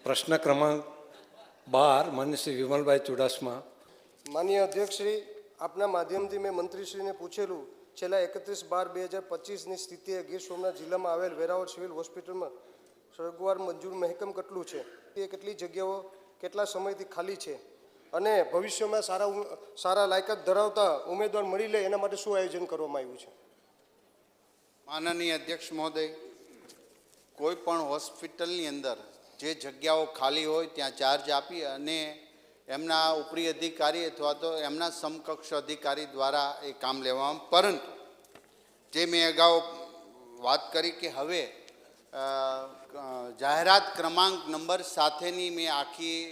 પ્રશ્ન ક્રમાંક 12 માન્ય શ્રી વિમલભાઈ ચુડાસમા. માનનીય અધ્યક્ષશ્રી, આપના માધ્યમથી મેં મંત્રીશ્રીને પૂછેલું, છેલ્લા 31/12/2025ની સ્થિતિએ ગીર સોમનાથ જિલ્લામાં આવેલ વેરાવળ સિવિલ હોસ્પિટલમાં સગવડ મંજૂર મહેકમ કેટલું છે, એ કેટલી જગ્યાઓ કેટલા સમયથી ખાલી છે અને ભવિષ્યમાં સારા લાયકાત ધરાવતા ઉમેદવાર મળી લે એના માટે શું આયોજન કરવામાં આવ્યું છે? માનનીય અધ્યક્ષ મહોદય, કોઈ પણ હોસ્પિટલની અંદર જે જગ્યાઓ ખાલી હોય ત્યાં ચાર્જ આપી અને એમના ઉપરી અધિકારી અથવા તો એમના સમકક્ષ અધિકારી દ્વારા એ કામ લેવામાં, પરંતુ જે મેં અગાઉ વાત કરી કે હવે જાહેરાત ક્રમાંક નંબર સાથેની મેં આખી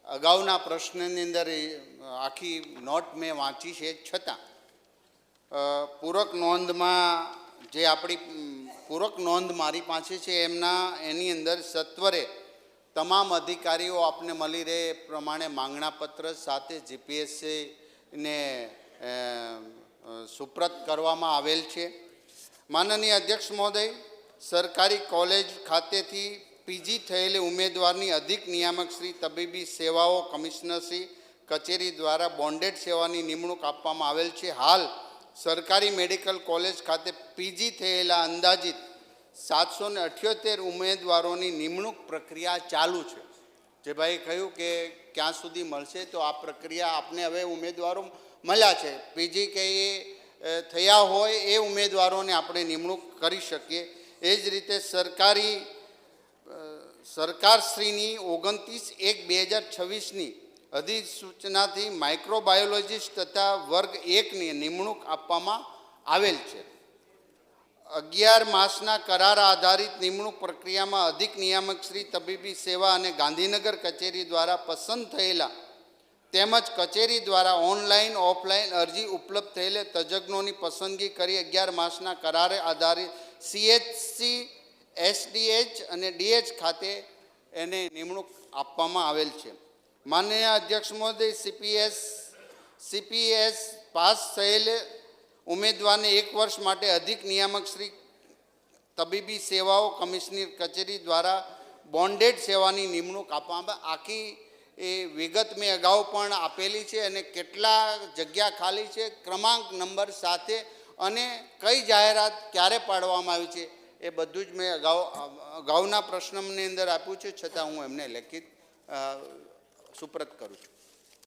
અગાઉના પ્રશ્નની અંદર આખી નોટ મેં વાંચી છે, છતાં પૂરક નોંધમાં જે આપણી પૂરક નોંધ મારી પાસે છે એની અંદર સત્વરે તમામ અધિકારીઓ આપને મળી રહે એ પ્રમાણે માંગણાપત્ર સાથે જીપીએસસીને સુપ્રત કરવામાં આવેલ છે. માનનીય અધ્યક્ષ મહોદય, સરકારી કોલેજ ખાતેથી પીજી થયેલી ઉમેદવારની અધિક નિયામક શ્રી તબીબી સેવાઓ કમિશનરશ્રી કચેરી દ્વારા બોન્ડેડ સેવાની નિમણૂક આપવામાં આવેલ છે. હાલ સરકારી મેડિકલ કોલેજ ખાતે પીજી થયેલા અંદાજિત 778 ઉમેદવારોની નિમણૂક પ્રક્રિયા ચાલુ છે. જે ભાઈ કહ્યું કે ક્યાં સુધી મળશે, તો આ પ્રક્રિયા આપને હવે ઉમેદવારો મળ્યા છે, પીજી કે એ થયા હોય એ ઉમેદવારોને આપણે નિમણૂક કરી શકીએ. એ જ રીતે સરકારશ્રીની 29/1/2026ની અધિસૂચનાથી માઇક્રોબાયોલોજીસ્ટ તથા વર્ગ 1ની નિમણૂક આપવામાં આવેલ છે. 11 માસના કરાર આધારિત નિમણૂક પ્રક્રિયામાં અધિક નિયામક શ્રી તબીબી સેવા અને ગાંધીનગર કચેરી દ્વારા પસંદ થયેલા તેમજ કચેરી દ્વારા ઓનલાઈન ઓફલાઈન અરજી ઉપલબ્ધ થયેલા તજજ્ઞોની પસંદગી કરી 11 માસના કરાર આધારિત CHC, SDH અને DH ખાતે એને નિમણૂક આપવામાં આવેલ છે. માનનીય અધ્યક્ષ મહોદય, CPS પાસ થયેલ ઉમેદવારને 1 વર્ષ માટે અધિક નિયામક શ્રી તબીબી સેવાઓ કમિશનર કચેરી દ્વારા બોન્ડેડ સેવાની નિમણૂક આપવામાં. આખી એ વિગત મેં અગાઉ પણ આપેલી છે અને કેટલા જગ્યા ખાલી છે, ક્રમાંક નંબર સાથે અને કઈ જાહેરાત ક્યારે પાડવામાં આવી છે એ બધું જ મેં અગાઉના પ્રશ્નની અંદર આપ્યું છે, છતાં હું એમને લેખિત સુપ્રત કરું છું.